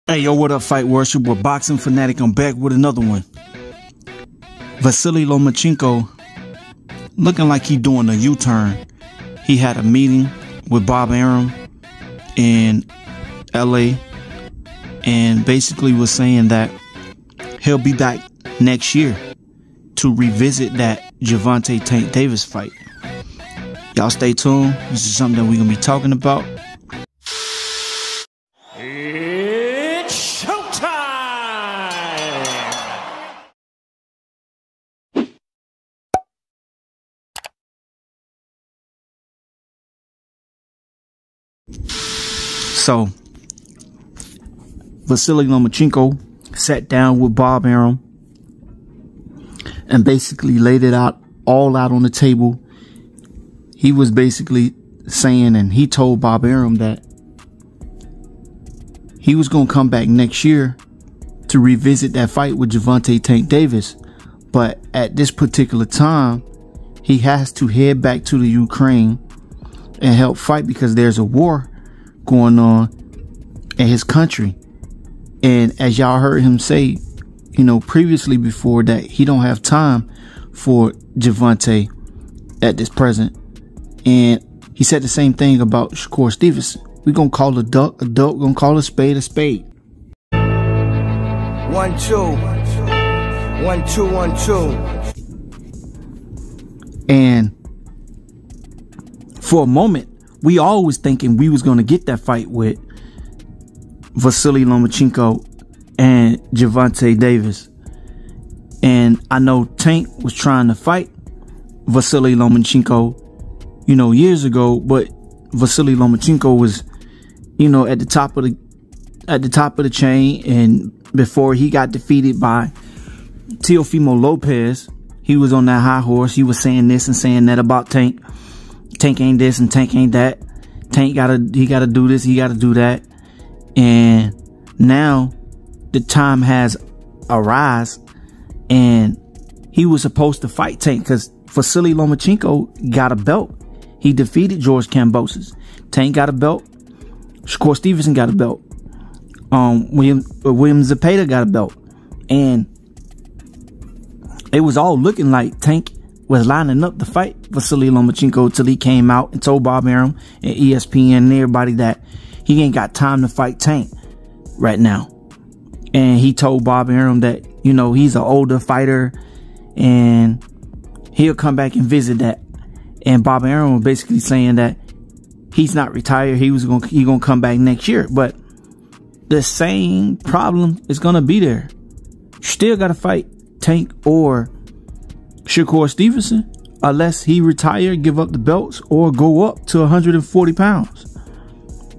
Hey, yo, what up, Fight Worship? We're Boxing Fanatic. I'm back with another one. Vasyl Lomachenko looking like he doing a U-turn. He had a meeting with Bob Arum in LA and basically was saying that he'll be back next year to revisit that Javonte Davis fight. Y'all stay tuned. This is something that we're going to be talking about. It's showtime! So, Vasyl Lomachenko sat down with Bob Arum and basically laid it all out on the table. He was basically saying, and he told Bob Arum that he was going to come back next year to revisit that fight with Javonte Davis. But at this particular time, he has to head back to the Ukraine and help fight because there's a war going on in his country. And as y'all heard him say, previously before, that he don't have time for Javonte at this present. And he said the same thing about Shakur Stevenson. We're going to call a duck, we're going to call a spade a spade. 1 2 1 2 1 2. And for a moment, we always thinking we was going to get that fight with Vasyl Lomachenko and Javonte Davis. And I know Tank was trying to fight Vasyl Lomachenko, years ago, but Vasyl Lomachenko was, at the top of the chain. And before he got defeated by Teofimo Lopez, he was on that high horse. He was saying this and saying that about Tank. Tank ain't this and Tank ain't that. Tank he gotta do this, he gotta do that. And now the time has arisen, and he was supposed to fight Tank because Vasyl Lomachenko got a belt. He defeated George Kambosos. Tank got a belt. Shakur Stevenson got a belt. William Zepeda got a belt. And it was all looking like Tank was lining up to fight Vasyl Lomachenko till he came out and told Bob Arum and ESPN and everybody that he ain't got time to fight Tank right now. And he told Bob Arum that, he's an older fighter and he'll come back and visit that. And Bob Arum was basically saying that he's not retired. He's gonna come back next year. But the same problem is gonna be there. You still gotta fight Tank or Shakur Stevenson unless he retire, give up the belts, or go up to 140 pounds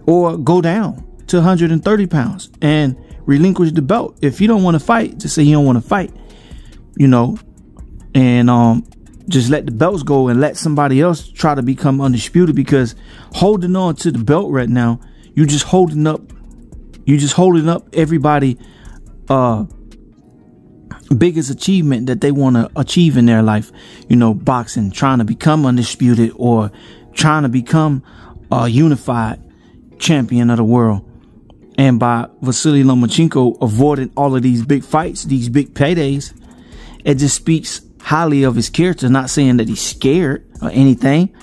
or go down to 130 pounds and relinquish the belt. If you don't want to fight, just say you don't want to fight, and just let the belts go and let somebody else try to become undisputed, because holding on to the belt right now, you just holding up everybody biggest achievement that they want to achieve in their life, boxing, trying to become undisputed or trying to become a unified champion of the world. And by Vasyl Lomachenko avoiding all of these big fights, these big paydays, it just speaks highly of his character. Not saying that he's scared or anything.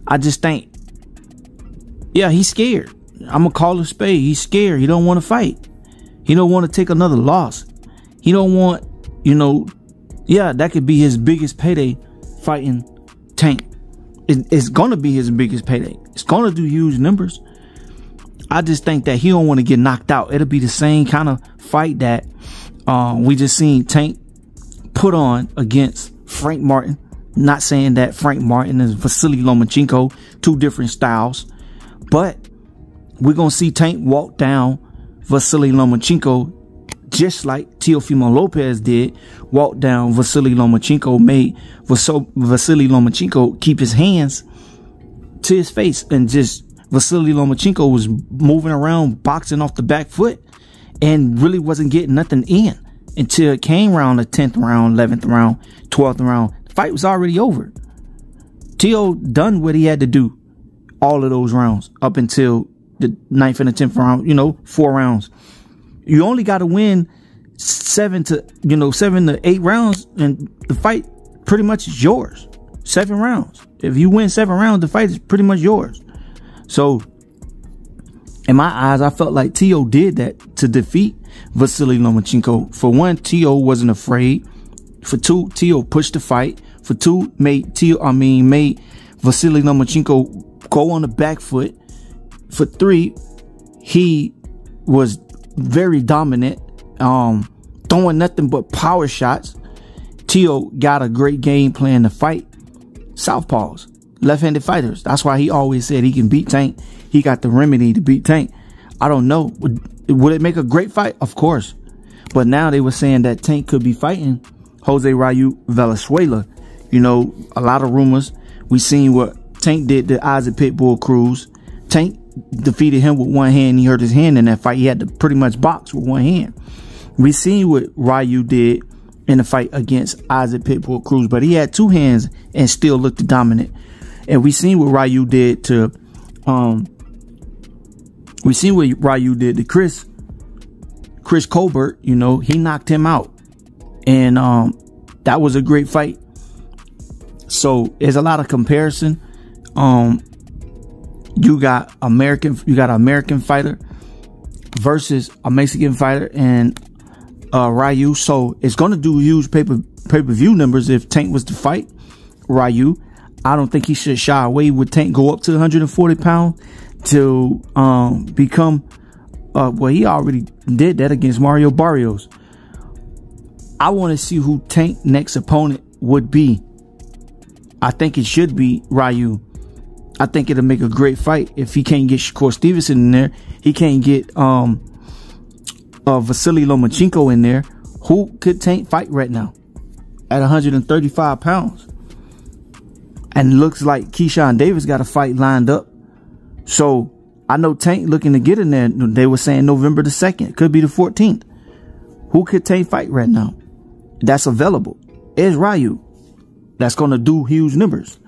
I just think, yeah, he's scared. I'm gonna call it a spade. He's scared. He don't want to fight. He don't want to take another loss. He don't want, that could be his biggest payday, fighting Tank. It's gonna be his biggest payday. It's gonna do huge numbers. I just think that he don't want to get knocked out. It'll be the same kind of fight that we just seen Tank put on against Frank Martin. Not saying that Frank Martin is Vasyl Lomachenko, two different styles, but we're gonna see Tank walk down Vasyl Lomachenko just like Teofimo Lopez did walk down Vasyl Lomachenko, made Vasyl Lomachenko keep his hands to his face, and just Vasyl Lomachenko was moving around boxing off the back foot and really wasn't getting nothing in until it came around the 10th round, 11th round, 12th round. The fight was already over. Teo done what he had to do all of those rounds up until the 9th and the 10th round, 4 rounds. You only got to win 7 to 8 rounds, and the fight pretty much is yours. 7 rounds. If you win 7 rounds, the fight is pretty much yours. So, in my eyes, I felt like T.O. did that to defeat Vasily Lomachenko. For one, T.O. wasn't afraid. For two, T.O. pushed the fight. For two, made Vasily Lomachenko go on the back foot. For three, he was very dominant, throwing nothing but power shots. T.O. got a great game plan to fight southpaws, left-handed fighters. That's why he always said he can beat Tank. He got the remedy to beat Tank. I don't know. Would it make a great fight? Of course. But now they were saying that Tank could be fighting Jose Raul Valenzuela. You know, a lot of rumors. We seen what Tank did to Isaac Pitbull Cruz. Tank defeated him with one hand. He hurt his hand in that fight. He had to pretty much box with one hand. We seen what Ryu did in the fight against Isaac Pitbull Cruz, but he had 2 hands and still looked dominant. And we seen what Ryu did to Chris Colbert. You know, he knocked him out, and that was a great fight. So there's a lot of comparison. You got an American fighter versus a Mexican fighter, and Ryu. So it's going to do huge pay-per-view numbers if Tank was to fight Ryu. I don't think he should shy away with Tank go up to 140 pounds to become well, he already did that against Mario Barrios. I want to see who Tank next opponent would be. I think it should be Ryu. I think it'll make a great fight. If he can't get Shakur Stevenson in there, he can't get Vasily Lomachenko in there. Who could Tank fight right now at 135 pounds? And looks like Keyshawn Davis got a fight lined up. So I know Tank looking to get in there. They were saying November the 2nd. Could be the 14th. Who could Tank fight right now that's available? It's Ryu. That's going to do huge numbers.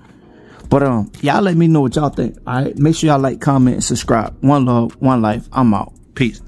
But y'all let me know what y'all think. All right, make sure y'all like, comment, and subscribe. One love, one life. I'm out. Peace.